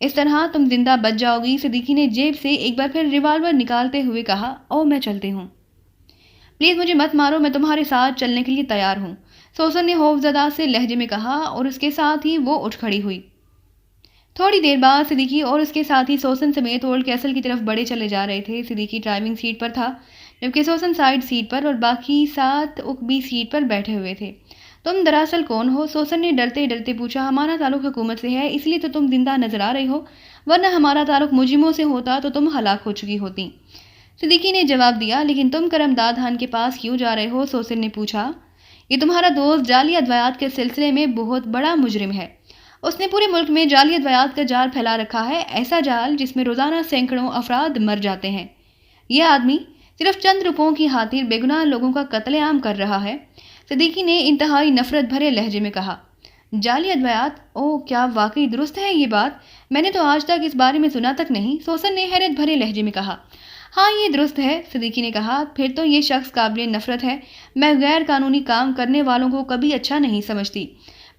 اس طرح تم زندہ بچ جاؤ گی۔ صدیقی نے جیب سے ایک بار پھر ریوالور نکالتے ہوئے کہا، او میں چلتی ہوں، پلیز مجھے مت مارو، میں تمہارے ساتھ چلنے کے لیے تیار ہوں، سوسن نے خوفزدہ سے لہجے میں کہا، اور اس کے ساتھ ہی وہ اٹھ کھڑی ہوئی۔ تھوڑی دیر بعد صدیقی اور اس کے ساتھی سوسن سمیت اولڈ کیسل کی طرف بڑے چلے جا رہے تھے۔ صدیقی ڈرائیونگ سیٹ پر تھا جبکہ سوسن سائیڈ سیٹ پر اور باقی 7 عقبی سیٹ پر بیٹھے ہوئے تھے۔ تم دراصل کون ہو؟ سوسن نے ڈرتے ڈرتے پوچھا۔ ہمارا تعلق حکومت سے ہے، اس لیے تو تم زندہ نظر آ رہی ہو، ورنہ ہمارا تعلق مجرموں سے ہوتا تو تم ہلاک ہو چکی ہوتی، صدیقی نے جواب دیا۔ لیکن تم کرم دادان کے پاس کیوں جا رہے ہو؟ سوسن نے پوچھا۔ یہ تمہارا دوست جعلی ادویات کے سلسلے میں بہت بڑا مجرم ہے، اس نے پورے ملک میں جعلی ادویات کا جال پھیلا رکھا ہے، ایسا جال جس میں روزانہ سینکڑوں افراد مر جاتے ہیں۔ یہ آدمی صرف چند روپوں کی خاطر بے گناہ لوگوں کا قتل عام کر رہا ہے، صدیقی نے انتہائی نفرت بھرے لہجے میں کہا۔ جعلی ادویات؟ او، کیا واقعی درست ہے یہ بات؟ میں نے تو آج تک اس بارے میں سنا تک نہیں، سوسن نے حیرت بھرے لہجے میں کہا۔ ہاں یہ درست ہے، صدیقی نے کہا، پھر تو یہ شخص قابل نفرت ہے، میں غیر قانونی کام کرنے والوں کو کبھی اچھا نہیں سمجھتی،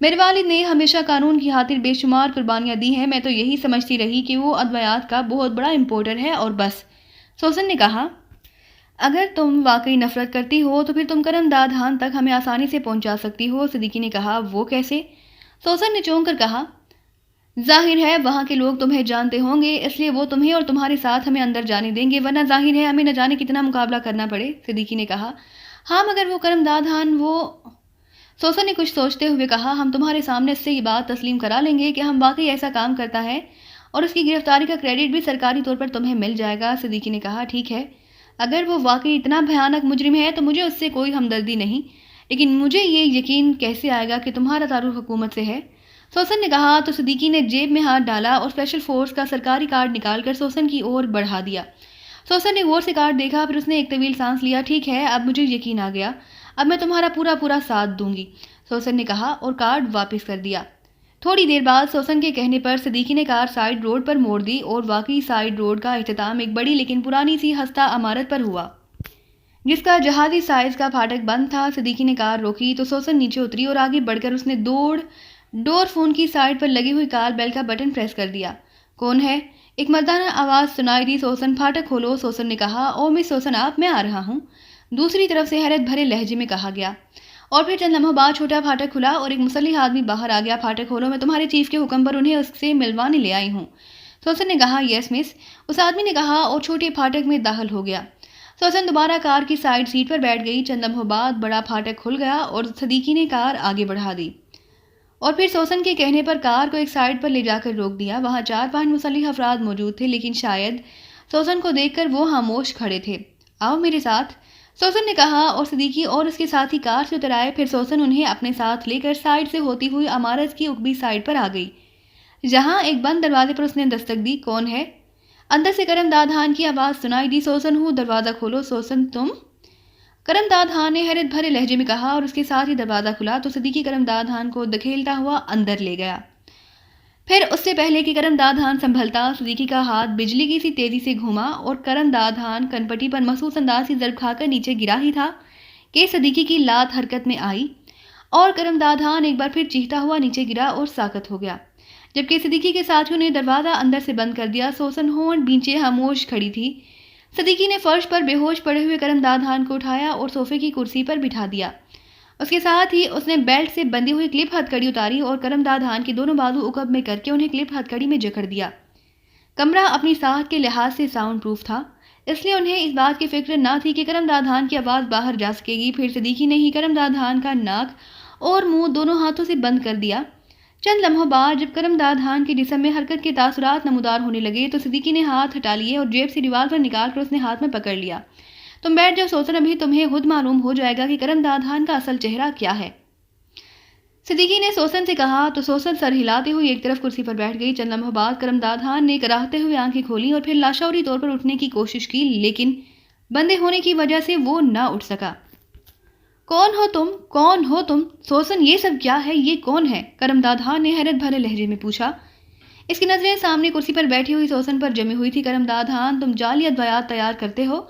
میرے والد نے ہمیشہ قانون کی خاطر بے شمار قربانیاں دی ہیں، میں تو یہی سمجھتی رہی کہ وہ ادویات کا بہت بڑا امپورٹر ہے اور بس، سوسن نے کہا۔ اگر تم واقعی نفرت کرتی ہو تو پھر تم کرم دادان تک ہمیں آسانی سے پہنچا سکتی ہو، صدیقی نے کہا۔ وہ کیسے؟ سوسن نے چونک کر کہا، ظاہر ہے وہاں کے لوگ تمہیں جانتے ہوں گے، اس لیے وہ تمہیں اور تمہارے ساتھ ہمیں اندر جانے دیں گے، ورنہ ظاہر ہے ہمیں نہ جانے کتنا مقابلہ کرنا پڑے، صدیقی نے کہا۔ ہاں مگر وہ کرم دادان، وہ، سوسن نے کچھ سوچتے ہوئے کہا، ہم تمہارے سامنے اس سے یہ بات تسلیم کرا لیں گے کہ ہم واقعی ایسا کام کرتا ہے اور اس کی گرفتاری کا کریڈٹ بھی سرکاری طور پر تمہیں مل جائے گا، صدیقی نے کہا۔ ٹھیک ہے، اگر وہ واقعی اتنا بھیانک مجرم ہے تو مجھے اس سے کوئی ہمدردی نہیں، لیکن مجھے یہ یقین کیسے آئے گا کہ تمہارا تعلق حکومت سے ہے؟ سوسن نے کہا تو صدیقی نے جیب میں ہاتھ ڈالا اور اسپیشل فورس کا سرکاری کارڈ نکال کر سوسن کی اور بڑھا دیا۔ سوسن نے غور سے کارڈ دیکھا، پھر اس نے ایک طویل سانس لیا۔ ٹھیک ہے، اب مجھے یقین آ گیا، اب میں تمہارا پورا ساتھ دوں گی، سوسن نے کہا اور کارڈ واپس کر دیا۔ تھوڑی دیر بعد سوسن کے کہنے پر صدیقی نے کار سائیڈ روڈ پر موڑ دی اور واقعی سائیڈ روڈ کا اختتام ایک بڑی لیکن پرانی سی ہستہ عمارت پر ہوا جس کا جہازی سائز کا پھاٹک بند تھا۔ صدیقی نے کار روکی تو سوسن نیچے اتری اور آگے بڑھ کر اس نے ڈور فون کی سائیڈ پر لگی ہوئی کال بیل کا بٹن پریس کر دیا۔ کون ہے؟ ایک مردانہ آواز سنائی دی۔ سوسن، پھاٹک کھولو، سوسن نے کہا۔ او مس سوسن، آپ، میں آ رہا ہوں، دوسری طرف سے حیرت بھرے لہجے میں کہا گیا، اور پھر چند لمحوں بعد چھوٹا پھاٹک کھلا اور ایک مسلح آدمی باہر آ گیا۔ پھاٹک کھولو، میں تمہارے چیف کے حکم پر انہیں اس سے ملوانے لے آئی ہوں، سوسن نے کہا۔ یس مس، اس آدمی نے کہا اور چھوٹے پھاٹک میں داخل ہو گیا۔ سوسن دوبارہ کار کی سائیڈ سیٹ پر بیٹھ گئی۔ چند لمحوں بعد بڑا پھاٹک کھل گیا اور صدیقی نے کار آگے بڑھا دی اور پھر سوسن کے کہنے پر کار کو ایک سائیڈ پر لے جا کر روک دیا۔ وہاں 4-5 مسلح افراد موجود تھے، لیکن شاید سوسن کو دیکھ کر وہ خاموش کھڑے تھے۔ آؤ میرے ساتھ، سوسن نے کہا اور صدیقی اور اس کے ساتھی کار سے اتر آئے۔ پھر سوسن انہیں اپنے ساتھ لے کر سائیڈ سے ہوتی ہوئی عمارت کی عقبی سائیڈ پر آ گئی، جہاں ایک بند دروازے پر اس نے دستک دی۔ کون ہے؟ اندر سے کرم دادان کی آواز سنائی دی۔ سوسن ہوں، دروازہ کھولو۔ سوسن، تم؟ کرم دادان نے حیرت بھرے لہجے میں کہا اور اس کے ساتھ ہی دروازہ کھلا تو صدیقی کرم دادان کو دھکیلتا ہوا اندر لے گیا۔ پھر اس سے پہلے کہ کرم دادان سنبھلتا، صدیقی کا ہاتھ بجلی کی سی تیزی سے گھوما اور کرم دادان کنپٹی پر محسوس انداز سے ضرب کھا کر نیچے گرا ہی تھا کہ صدیقی کی لات حرکت میں آئی اور کرم دادان ایک بار پھر چیختا ہوا نیچے گرا اور ساکت ہو گیا، جبکہ صدیقی کے ساتھیوں نے دروازہ اندر سے بند کر دیا۔ سوسن ہونٹ بھینچے خاموش کھڑی تھی۔ صدیقی نے فرش پر بے ہوش پڑے ہوئے کرم دادان کو اٹھایا اور صوفے کی کرسی پر بٹھا دیا۔ اس کے ساتھ ہی اس نے بیلٹ سے بندھی ہوئی کلپ ہتھ کڑی اتاری اور کرم دادان کے دونوں بازو عقب میں کر کے انہیں کلپ ہتھ کڑی میں جکڑ دیا۔ کمرہ اپنی ساخت کے لحاظ سے ساؤنڈ پروف تھا، اس لیے انہیں اس بات کی فکر نہ تھی کہ کرم دادان کی آواز باہر جا سکے گی۔ پھر صدیقی نے ہی کرم دادان کا ناک اور منہ دونوں ہاتھوں سے بند کر دیا۔ چند لمحوں بعد جب کرم دادان کے جسم میں حرکت کے تاثرات نمودار ہونے لگے تو صدیقی نے ہاتھ ہٹا لیے اور جیب سے ریوالور نکال کر اس نے ہاتھ میں پکڑ لیا۔ تم بیٹھ جاؤ سوسن، ابھی تمہیں خود معلوم ہو جائے گا کہ کرم دادان کا اصل چہرہ کیا ہے، صدیقی نے سوسن سے کہا تو سوسن سر ہلاتے ہوئے ایک طرف کرسی پر بیٹھ گئی۔ چند لمحوں بعد کرم دادان نے کراہتے ہوئے آنکھیں کھولی اور پھر لاشعوری طور پر اٹھنے کی کوشش کی، لیکن بندے ہونے کی وجہ سے وہ نہ اٹھ سکا۔ کون ہو تم؟ کون ہو تم؟ سوسن، یہ سب کیا ہے؟ یہ کون ہے؟ کرم دادان نے حیرت بھرے لہجے میں پوچھا۔ اس کی نظریں سامنے کرسی پر بیٹھی ہوئی سوسن پر جمی ہوئی تھی۔ کرم دادان، تم جعلی ادویات تیار کرتے ہو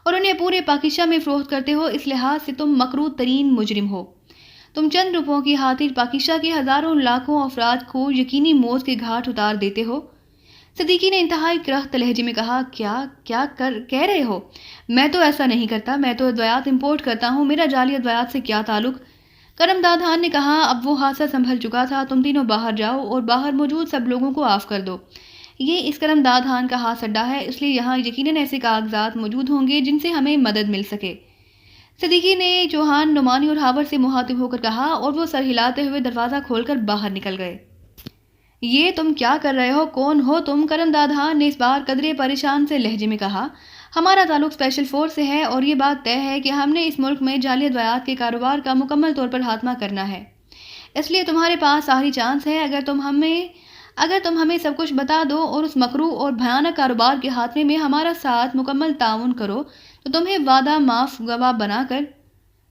اور انہیں پورے پاکستان میں فروخت کرتے ہو، اس لحاظ سے تم مکروہ ترین مجرم ہو۔ تم چند روپوں کی خاطر پاکستان کے ہزاروں لاکھوں افراد کو یقینی موت کے گھاٹ اتار دیتے ہو۔ صدیقی نے انتہائی کرخت لہجے میں کہا، کیا کہہ رہے ہو؟ میں تو ایسا نہیں کرتا، میں تو ادویات امپورٹ کرتا ہوں، میرا جعلی ادویات سے کیا تعلق؟ کرم دادان نے کہا، اب وہ حادثہ سنبھل چکا تھا، تم تینوں باہر جاؤ اور باہر موجود سب لوگوں کو آف کر دو۔ یہ اس کرم دادان کا ہاتھ اڈا ہے، اس لیے یہاں یقیناً ایسے کاغذات موجود ہوں گے جن سے ہمیں مدد مل سکے۔ صدیقی نے چوہان، نعمانی اور ہاور سے مخاطب ہو کر کہا، اور وہ سر ہلاتے ہوئے دروازہ کھول کر باہر نکل گئے۔ یہ تم کیا کر رہے ہو؟ کون ہو تم؟ کرم دادان نے اس بار قدرے پریشان سے لہجے میں کہا۔ ہمارا تعلق اسپیشل فورس سے ہے اور یہ بات طے ہے کہ ہم نے اس ملک میں جعلی ادویات کے کاروبار کا مکمل طور پر خاتمہ کرنا ہے، اس لیے تمہارے پاس آخری چانس ہے۔ اگر تم ہمیں سب کچھ بتا دو اور اس مکروہ اور بھیانک کاروبار کے خاتمے میں ہمارا ساتھ مکمل تعاون کرو تو تمہیں وعدہ معاف گواہ بنا کر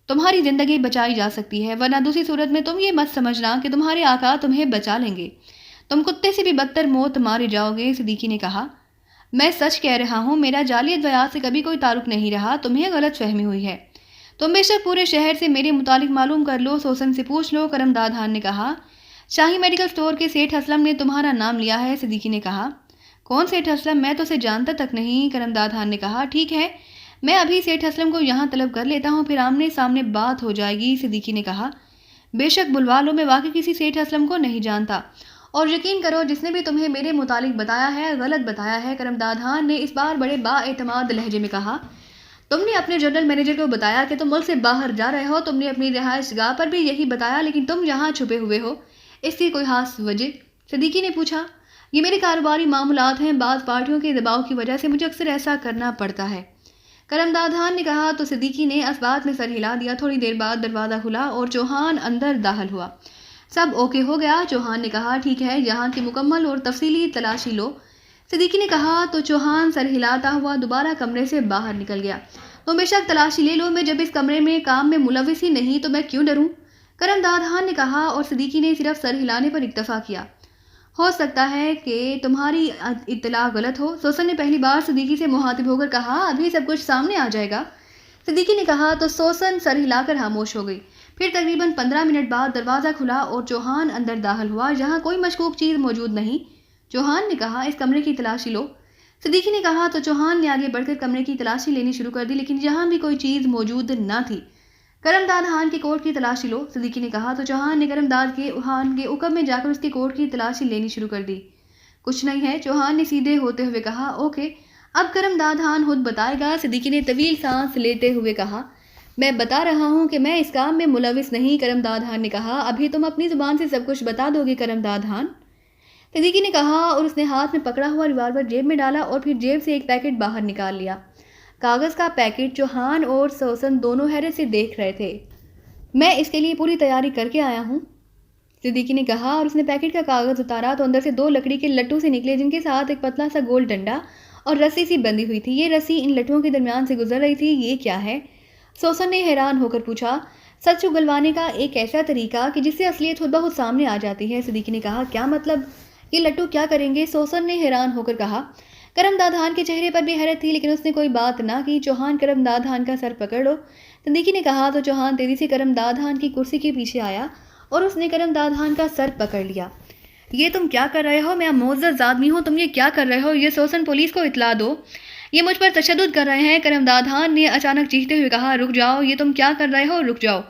تمہاری زندگی بچائی جا سکتی ہے، ورنہ دوسری صورت میں تم یہ مت سمجھنا کہ تمہارے آقا تمہیں بچا لیں گے، تم کتے سے بھی بدتر موت مارے جاؤ گے۔ صدیقی نے کہا، میں سچ کہہ رہا ہوں، میرا جعلی ادویات سے کبھی کوئی تعلق نہیں رہا، تمہیں غلط فہمی ہوئی ہے۔ تم بے شک پورے شہر سے میرے متعلق معلوم کر لو، سوسن سے پوچھ لو۔ کرم دادان نے کہا، شاہی میڈیکل سٹور کے سیٹھ اسلم نے تمہارا نام لیا ہے۔ صدیقی نے کہا، کون سیٹھ اسلم؟ میں تو اسے جانتا تک نہیں۔ کرم دادان نے کہا، ٹھیک ہے، میں ابھی سیٹھ اسلم کو یہاں طلب کر لیتا ہوں، پھر آمنے سامنے بات ہو جائے گی۔ صدیقی نے کہا، بے شک بلوا لو، میں واقعی کسی سیٹھ اسلم کو نہیں جانتا، اور یقین کرو جس نے بھی تمہیں میرے متعلق بتایا ہے غلط بتایا ہے۔ کرم دادان نے اس بار بڑے با اعتماد لہجے میں کہا، تم نے اپنے جنرل مینیجر کو بتایا کہ تم ملک سے باہر جا رہے ہو، تم نے اپنی رہائش گاہ پر بھی یہی بتایا، لیکن تم یہاں چھپے ہوئے ہو، اس کی کوئی خاص وجہ؟ صدیقی نے پوچھا، یہ میرے کاروباری معاملات ہیں، بعض پارٹیوں کے دباؤ کی وجہ سے مجھے اکثر ایسا کرنا پڑتا ہے۔ کرم دادان نے کہا تو صدیقی نے اسبات میں سر ہلا دیا۔ تھوڑی دیر بعد دروازہ کھلا اور چوہان اندر داخل ہوا۔ سب اوکے ہو گیا؟ چوہان نے کہا، ٹھیک ہے، یہاں کی مکمل اور تفصیلی تلاشی لو۔ صدیقی نے کہا تو چوہان سر ہلاتا ہوا دوبارہ کمرے سے باہر نکل گیا۔ تم بے شک تلاشی لے لو، میں جب اس کمرے میں کام میں ملوث ہی نہیں تو میں کیوں ڈروں؟ کرم دادان نے کہا، اور صدیقی نے صرف سر ہلانے پر اکتفا کیا۔ ہو سکتا ہے کہ تمہاری اطلاع غلط ہو، سوسن نے پہلی بار صدیقی سے مخاطب ہو کر کہا، ابھی سب کچھ سامنے آ جائے گا۔ صدیقی نے کہا تو سوسن سر ہلا کر خاموش ہو گئی۔ پھر تقریباً 15 منٹ بعد دروازہ کھلا اور چوہان اندر داخل ہوا۔ یہاں کوئی مشکوک چیز موجود نہیں، چوہان نے کہا، اس کمرے کی تلاشی لو۔ صدیقی نے کہا تو چوہان نے آگے بڑھ کر کمرے کی تلاشی لینی شروع کر دی، لیکن یہاں بھی کوئی چیز موجود نہ تھی۔ کرم دادان کے کوٹ کی تلاشی لو، صدیقی نے کہا تو چوہان نے کرم دادان کے عقب میں جا کر اس کے کوٹ کی تلاشی لینی شروع کر دی۔ کچھ نہیں ہے، چوہان نے سیدھے ہوتے ہوئے کہا، اوکے، اب کرم دادان خود بتائے گا۔ صدیقی نے طویل سانس لیتے ہوئے کہا، میں بتا رہا ہوں کہ میں اس کام میں ملوث نہیں۔ کرم دادان نے کہا، ابھی تم اپنی زبان سے سب کچھ بتا دو گے کرم دادان؟ صدیقی نے کہا اور اس نے ہاتھ میں پکڑا ہوا ریوالور جیب میں ڈالا اور پھر جیب سے ایک پیکٹ باہر نکال لیا۔ کاغذ کا پیکٹ چوہان اور سوسن دونوں حیرت سے دیکھ رہے تھے۔ میں اس کے لیے پوری تیاری کر کے آیا ہوں، صدیقی نے کہا، اور اس نے پیکٹ کا کاغذ اتارا تو اندر سے 2 لکڑی کے لٹو سے نکلے، جن کے ساتھ ایک پتلا سا گول ڈنڈا اور رسی سی بندھی ہوئی تھی۔ یہ رسی ان لٹوؤں کے درمیان سے گزر رہی تھی۔ یہ کیا ہے؟ سوسن نے حیران ہو کر پوچھا۔ سچ اگلوانے کا ایک ایسا طریقہ کہ جس سے اصلیت خود بخود سامنے آ جاتی ہے، صدیقی نے کہا۔ کیا مطلب؟ یہ لٹو کیا کریں گے؟ سوسن نے حیران ہو کر کہا۔ کرم دادان کے چہرے پر بھی حیرت تھی، لیکن اس نے کوئی بات نہ کی۔ چوہان، کرم دادان کا سر پکڑ لو، صدیقی نے کہا تو چوہان تیزی سے کرم دادان کی کرسی کے پیچھے آیا اور اس نے کرم دادان کا سر پکڑ لیا۔ یہ تم کیا کر رہے ہو؟ میں معزز آدمی ہوں، تم یہ کیا کر رہے ہو؟ یہ سوسن پولیس کو اطلاع دو، یہ مجھ پر تشدد کر رہے ہیں۔ کرم دادان نے اچانک چیختے ہوئے کہا، رک جاؤ، یہ تم کیا کر رہے ہو؟ رک جاؤ۔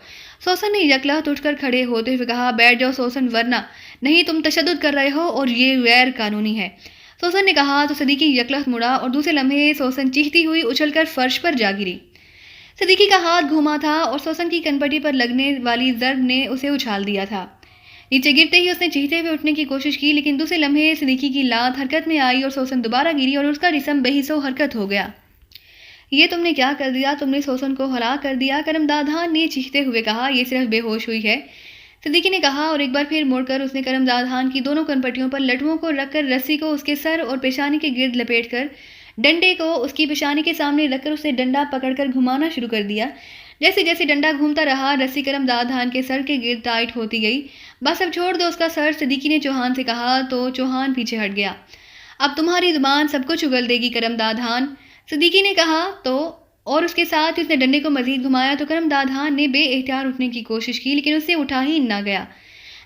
سوسن نے یکلخت اٹھ کر کھڑے ہوتے ہوئے کہا، بیٹھ جاؤ سوسن، ورنہ نہیں، تم تشدد کر رہے ہو اور یہ غیر قانونی ہے، سوسن نے کہا تو صدیقی یکلخت مڑا اور دوسرے لمحے سوسن چیختی ہوئی اچھل کر فرش پر جا گری۔ صدیقی کا ہاتھ گھوما تھا اور سوسن کی کنپٹی پر لگنے والی ضرب نے اسے اچھال دیا تھا۔ نیچے گرتے ہی اس نے چیختے ہوئے اٹھنے کی کوشش کی، لیکن دوسرے لمحے صدیقی کی لات حرکت میں آئی اور سوسن دوبارہ گری اور اس کا جسم بے حس و حرکت ہو گیا۔ یہ تم نے کیا کر دیا؟ تم نے سوسن کو ہلاک کر دیا، کرم دادان نے چیختے ہوئے کہا۔ یہ صرف بے ہوش ہوئی ہے، صدیقی نے کہا، اور ایک بار پھر مڑ کر اس نے کرم دادان کی دونوں کنپٹیوں پر لٹوؤں کو رکھ کر رسی کو اس کے سر اور پیشانی کے گرد لپیٹ کر ڈنڈے کو اس کی پیشانی کے سامنے رکھ کر اسے ڈنڈا پکڑ کر گھمانا شروع کر دیا۔ جیسے جیسے ڈنڈا گھومتا رہا، رسی کرم دادان کے سر کے گرد ٹائٹ ہوتی گئی۔ بس اب چھوڑ دو اس کا سر، صدیقی نے چوہان سے کہا تو چوہان پیچھے ہٹ گیا۔ اب تمہاری زبان سب کچھ اگل دے گی کرم دادان، صدیقی نے کہا تو، اور اس کے ساتھ اس نے ڈنڈے کو مزید گھمایا تو کرم دادان نے بے اختیار اٹھنے کی کوشش کی، لیکن اس سے اٹھا ہی نہ گیا۔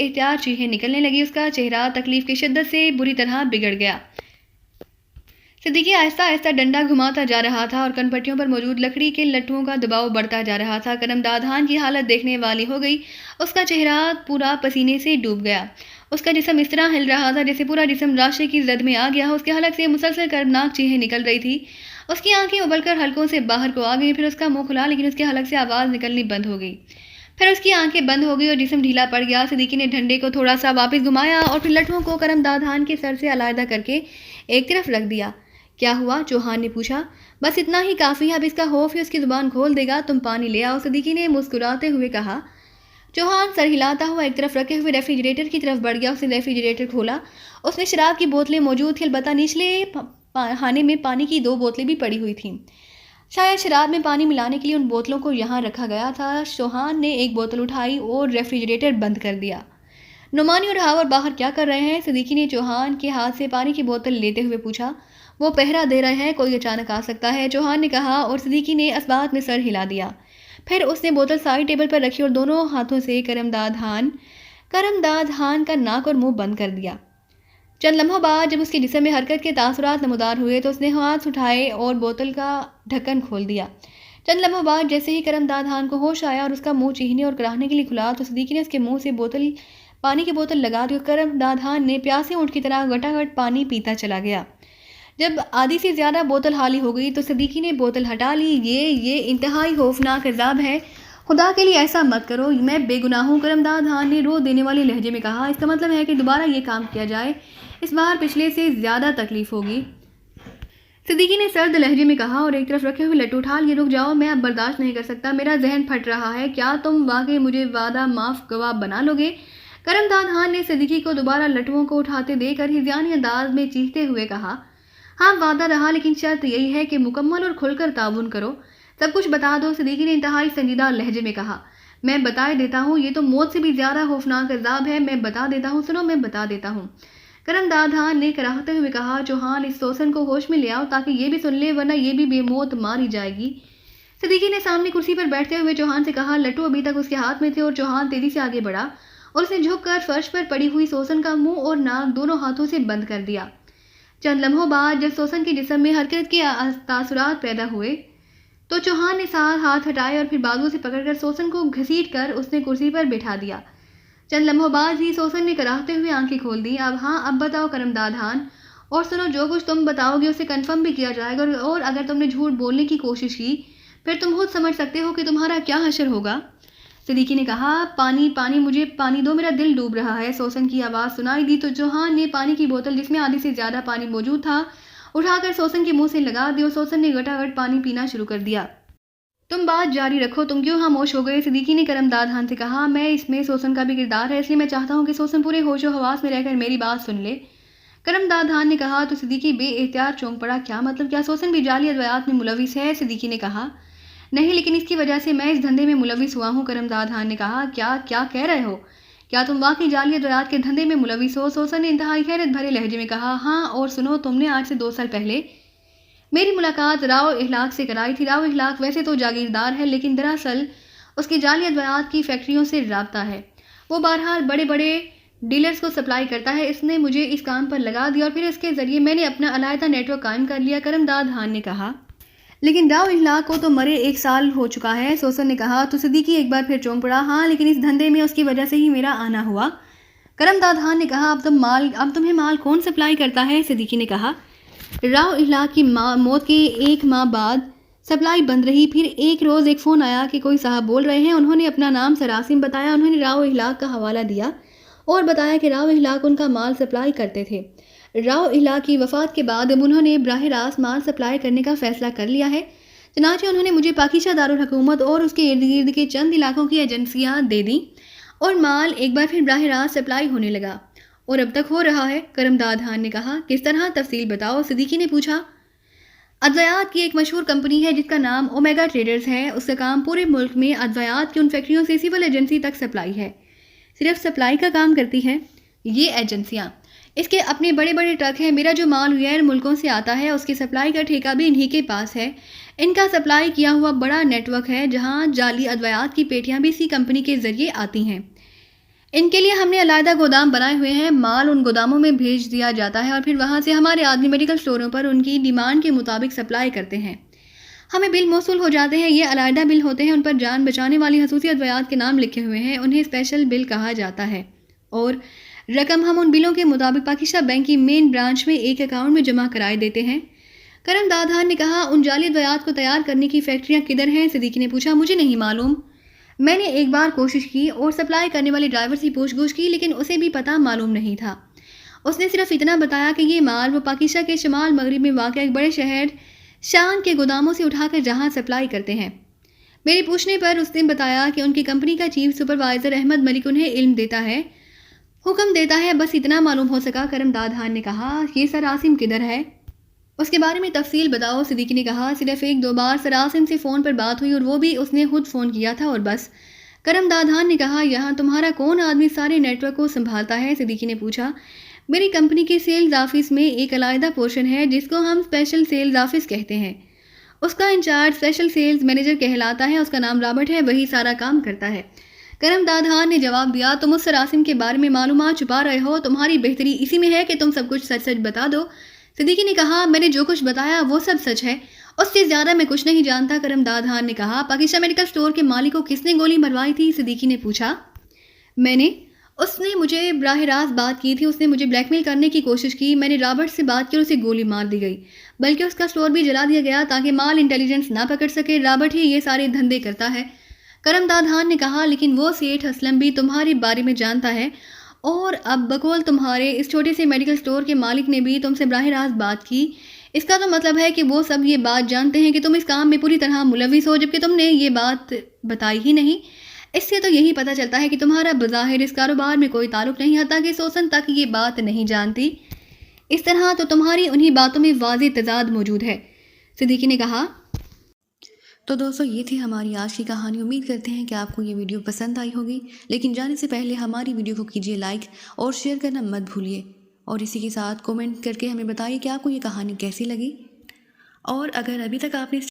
احتیاط چیخیں نکلنے لگی. اس کا چہرہ تکلیف کی شدت سے بری طرح بگڑ گیا. صدیقی آہستہ آہستہ ڈنڈا گھماتا جا رہا تھا اور کن پٹیوں پر موجود لکڑی کے لٹوؤں کا دباؤ بڑھتا جا رہا تھا. کرمداد خان کی حالت دیکھنے والی ہو گئی. اس کا چہرہ پورا پسینے سے ڈوب گیا. اس کا جسم اس طرح ہل رہا تھا جیسے پورا جسم راشے کی زد میں آ گیا ہو. اس کے حلق سے مسلسل کربناک چیخیں نکل رہی تھی. اس کی آنکھیں ابل کر حلقوں سے باہر کو آ گئی. پھر اس کا منہ کھلا لیکن اس کے حلق سے آواز نکلنی بند ہو گئی. پھر اس کی آنکھیں بند ہو گئی اور جسم ڈھیلا پڑ گیا. صدیقی نے ڈنڈے کو تھوڑا سا واپس گھمایا اور پھر لٹوؤں کو کرمداد خان کے سر سے علیحدہ کر کے ایک طرف رکھ دیا. کیا ہوا؟ چوہان نے پوچھا. بس اتنا ہی کافی ہے. اب اس کا خوف ہی اس کی زبان کھول دے گا. تم پانی لے آؤ، صدیقی نے مسکراتے ہوئے کہا. چوہان سر ہلاتا ہوا ایک طرف رکھے ہوئے ریفریجریٹر کی طرف بڑھ گیا. اس نے ریفریجریٹر کھولا. اس میں شراب کی بوتلیں موجود تھیں، البتہ نچلے خانے میں پانی کی 2 بوتلیں بھی پڑی ہوئی تھیں. شاید شراب میں پانی ملانے کے لیے ان بوتلوں کو یہاں رکھا گیا تھا. چوہان نے ایک بوتل اٹھائی اور ریفریجریٹر بند کر دیا. نعمانی اور ہاور باہر کیا کر رہے ہیں؟ صدیقی نے چوہان کے ہاتھ سے پانی کی بوتل لیتے ہوئے پوچھا. وہ پہرا دے رہے ہیں، کوئی اچانک آ سکتا ہے، چوہان نے کہا اور صدیقی نے اسبات میں سر ہلا دیا. پھر اس نے بوتل سائڈ ٹیبل پر رکھی اور دونوں ہاتھوں سے کرمداد خان کا ناک اور منہ بند کر دیا. چند لمحوں بعد جب اس کے جسم میں حرکت کے تاثرات نمودار ہوئے تو اس نے ہاتھ اٹھائے اور بوتل کا ڈھکن کھول دیا. چند لمحوں بعد جیسے ہی کرمداد خان کو ہوش آیا اور اس کا منہ چیخنے اور کراہنے کے لیے کھلا تو صدیقی نے اس کے منہ سے پانی کی بوتل لگا دی اور کرمداد خان نے پیاسے اونٹ کی طرح گٹاگٹ پانی پیتا چلا گیا. جب آدھی سے زیادہ بوتل خالی ہو گئی تو صدیقی نے بوتل ہٹا لی. یہ انتہائی خوفناک عذاب ہے، خدا کے لیے ایسا مت کرو، میں بے گناہ ہوں، کرمداد خان نے رو دینے والے لہجے میں کہا. اس کا مطلب ہے کہ دوبارہ یہ کام کیا جائے، اس بار پچھلے سے زیادہ تکلیف ہوگی. صدیقی نے سرد لہجے میں کہا اور ایک طرف رکھے ہوئے لٹو اٹھا لیے. رک جاؤ، میں اب برداشت نہیں کر سکتا، میرا ذہن پھٹ رہا ہے. کیا تم واقعی مجھے وعدہ معاف گواہ بنا لو گے؟ کرمداد خان نے صدیقی کو دوبارہ لٹوؤں کو اٹھاتے دے کر ہذیانی انداز میں چیختے ہوئے کہا. ہاں وعدہ رہا، لیکن شرط یہی ہے کہ مکمل اور کھل کر تعاون کرو. سب کچھ بتا دو، صدیقی نے انتہائی سنجیدہ لہجے میں کہا. میں بتائے دیتا ہوں، یہ تو موت سے بھی زیادہ خوفناک عذاب ہے. میں بتا دیتا ہوں، سنو میں بتا دیتا ہوں، کرمداد خان نے کراہتے ہوئے کہا. چوہان اس سوسن کو ہوش میں لے آؤ تاکہ یہ بھی سن لے، ورنہ یہ بھی بے موت ماری جائے گی. صدیقی نے سامنے کرسی پر بیٹھتے ہوئے چوہان سے کہا. لٹو ابھی تک اس کے ہاتھ میں تھے اور چوہان تیزی سے آگے بڑھا اور اس نے جھک کر فرش پر پڑی ہوئی سوسن کا منہ اور ناک دونوں ہاتھوں سے بند کر دیا. چند لمحوں بعد جب سوسن کے جسم میں حرکت کے تاثرات پیدا ہوئے تو چوہان نے ہاتھ ہٹائے اور پھر بازو سے پکڑ کر سوسن کو گھسیٹ کر اس نے کرسی پر بٹھا دیا. چند لمحوں بعد ہی سوسن نے کراہتے ہوئے آنکھیں کھول دی. اب بتاؤ کرمداد خان، اور سنو، جو کچھ تم بتاؤ گے اسے کنفرم بھی کیا جائے گا، اور اگر تم نے جھوٹ بولنے کی کوشش کی پھر تم خود سمجھ سکتے ہو کہ تمہارا کیا حشر ہوگا. صدیقی نے کہا. پانی مجھے پانی دو، میرا دل ڈوب رہا ہے. سوسن کی آواز سنائی دی تو چوہان نے پانی کی بوتل جس میں آدھی سے زیادہ پانی موجود تھا اٹھا کر سوسن کے منہ سے لگا دی اور سوسن نے گٹاگٹ پانی پینا شروع کر دیا. تم بات جاری رکھو، تم کیوں خاموش ہو گئے؟ صدیقی نے کرمداد خان سے کہا. میں اس میں سوسن کا بھی کردار ہے، اس لیے میں چاہتا ہوں کہ سوسن پورے ہوش و حواس میں رہ کر میری بات سن لے. کرمداد خان نے کہا تو صدیقی بے احتیاط چونک پڑا. کیا مطلب؟ کیا سوسن بھی جعلی ادویات میں ملوث ہے؟ صدیقی نے کہا. نہیں، لیکن اس کی وجہ سے میں اس دھندے میں ملوث ہوا ہوں. کرمداد خان نے کہا. کیا کہہ رہے ہو؟ کیا تم واقعی جعلی ادویات کے دھندے میں ملوث ہو؟ سوسن نے انتہائی حیرت بھرے لہجے میں کہا. ہاں، اور سنو، تم نے آج سے 2 سال پہلے میری ملاقات راؤ اخلاق سے کرائی تھی. راؤ اخلاق ویسے تو جاگیردار ہے لیکن دراصل اس کی جعلی ادویات کی فیکٹریوں سے رابطہ ہے. وہ بہرحال بڑے بڑے ڈیلرز کو سپلائی کرتا ہے. اس نے مجھے اس کام پر لگا دیا اور پھر اس کے ذریعے میں نے اپنا علیحدہ نیٹ ورک قائم کر لیا. کرمداد خان نے کہا. لیکن راؤ اخلاق کو تو مرے 1 سال ہو چکا ہے. سوسن نے کہا. تو صدیقی ایک بار پھر چونک پڑا. ہاں، لیکن اس دھندے میں اس کی وجہ سے ہی میرا آنا ہوا. کرمداد خان نے کہا. اب تمہیں مال کون سپلائی کرتا ہے؟ صدیقی نے کہا. راؤ اخلاق کی موت کے 1 ماہ بعد سپلائی بند رہی. پھر ایک روز ایک فون آیا کہ کوئی صاحب بول رہے ہیں. انہوں نے اپنا نام سراسم بتایا. انہوں نے راؤ اخلاق کا حوالہ دیا اور بتایا کہ راؤ اخلاق ان کا مال سپلائی کرتے تھے. راؤ اخلاق کی وفات کے بعد اب انہوں نے براہ راست مال سپلائی کرنے کا فیصلہ کر لیا ہے. چنانچہ انہوں نے مجھے پاکیزہ دارالحکومت اور اس کے ارد گرد کے چند علاقوں کی ایجنسیاں دے دیں اور مال ایک بار پھر براہ راست سپلائی ہونے لگا. اور اب تک ہو رہا ہے. کرمداد خان نے کہا. کس طرح؟ تفصیل بتاؤ. صدیقی نے پوچھا. ادویات کی ایک مشہور کمپنی ہے جس کا نام اومیگا ٹریڈرز ہے. اس کا کام پورے ملک میں ادویات کی ان فیکٹریوں سے سول ایجنسی تک سپلائی ہے. صرف سپلائی کا کام کرتی ہے یہ ایجنسیاں. اس کے اپنے بڑے بڑے ٹرک ہیں. میرا جو مال غیر ملکوں سے آتا ہے اس کی سپلائی کا ٹھیکہ بھی انہی کے پاس ہے. ان کا سپلائی کیا ہوا بڑا نیٹ ورک ہے جہاں جعلی ادویات کی پیٹیاں بھی اسی کمپنی کے ذریعے آتی ہیں. ان کے لیے ہم نے علیحدہ گودام بنائے ہوئے ہیں، مال ان گوداموں میں بھیج دیا جاتا ہے اور پھر وہاں سے ہمارے آدمی میڈیکل اسٹوروں پر ان کی ڈیمانڈ کے مطابق سپلائی کرتے ہیں۔ ہمیں بل موصول ہو جاتے ہیں، یہ علیحدہ بل ہوتے ہیں، ان پر جان بچانے والی خصوصی ادویات کے نام لکھے ہوئے ہیں، انہیں اسپیشل بل کہا جاتا ہے، اور رقم ہم ان بلوں کے مطابق پاکشہ بینک کی مین برانچ میں ایک اکاؤنٹ میں جمع کرائے دیتے ہیں۔ کرم دادھان نے کہا، ان جعلی ادویات کو تیار کرنے کی فیکٹریاں کدھر ہیں؟ صدیقی نے پوچھا۔ مجھے نہیں معلوم، میں نے ایک بار کوشش کی اور سپلائی کرنے والے ڈرائیور سے پوچھ گچھ کی، لیکن اسے بھی پتہ معلوم نہیں تھا۔ اس نے صرف اتنا بتایا کہ یہ مال وہ پاکشہ کے شمال مغرب میں واقع ایک بڑے شہر شان کے گوداموں سے اٹھا کر جہاں سپلائی کرتے ہیں۔ میرے پوچھنے پر اس نے بتایا کہ ان کی کمپنی کا چیف سپروائزر احمد ملک انہیں علم دیتا ہے، حکم دیتا ہے، بس اتنا معلوم ہو سکا۔ کرم دادھان نے کہا، یہ سر عاصم کدھر ہے؟ اس کے بارے میں تفصیل بتاؤ۔ صدیقی نے کہا، صرف ایک دو بار سر عاصم سے فون پر بات ہوئی اور وہ بھی اس نے خود فون کیا تھا اور بس۔ کرم دادھان نے کہا، یہاں تمہارا کون آدمی سارے نیٹ ورک کو سنبھالتا ہے؟ صدیقی نے پوچھا۔ میری کمپنی کے سیلز آفس میں ایک علیحدہ پورشن ہے جس کو ہم اسپیشل سیلز آفس کہتے ہیں، اس کا انچارج اسپیشل سیلز مینیجر کہلاتا ہے، اس کا نام رابرٹ ہے، وہی سارا کام کرتا ہے۔ کرم دادھان نے جواب دیا، تم اس سر عاصم کے بارے میں معلومات چھپا رہے ہو، تمہاری بہتری اسی میں ہے کہ تم سب کچھ سچ سچ بتا دو۔ صدیقی نے کہا، میں نے جو کچھ بتایا وہ سب سچ ہے، اس سے زیادہ میں کچھ نہیں جانتا۔ کرم دادھان نے کہا، پاکشہ میڈیکل اسٹور کے مالک کو کس نے گولی مروائی تھی؟ صدیقی نے پوچھا۔ میں نے، اس نے مجھے براہ راست بات کی تھی، اس نے مجھے بلیک میل کرنے کی کوشش کی، میں نے رابرٹ سے بات کی اور اسے گولی مار دی گئی، بلکہ اس کا اسٹور بھی جلا دیا گیا تاکہ مال انٹیلیجنس نہ پکڑ سکے، رابرٹ ہی یہ سارے دھندے کرتا ہے۔ کرم دادھان نے کہا، لیکن وہ سیٹھ اسلم بھی تمہارے بارے میں جانتا ہے، اور اب بقول تمہارے اس چھوٹے سے میڈیکل اسٹور کے مالک نے بھی تم سے براہ راست بات کی، اس کا تو مطلب ہے کہ وہ سب یہ بات جانتے ہیں کہ تم اس کام میں پوری طرح ملوث ہو، جبکہ تم نے یہ بات بتائی ہی نہیں۔ اس سے تو یہی پتہ چلتا ہے کہ تمہارا بظاہر اس کاروبار میں کوئی تعلق نہیں، حتیٰ کہ سوسن تک یہ بات نہیں جانتی۔ اس طرح تو تمہاری انہی باتوں میں واضح تضاد موجود ہے، صدیقی نے کہا۔ تو دوستو، یہ تھی ہماری آج کی کہانی۔ امید کرتے ہیں کہ آپ کو یہ ویڈیو پسند آئی ہوگی، لیکن جانے سے پہلے ہماری ویڈیو کو کیجیے لائک اور شیئر کرنا مت بھولیے، اور اسی کے ساتھ کومنٹ کر کے ہمیں بتائیے کہ آپ کو یہ کہانی کیسی لگی، اور اگر ابھی تک آپ نے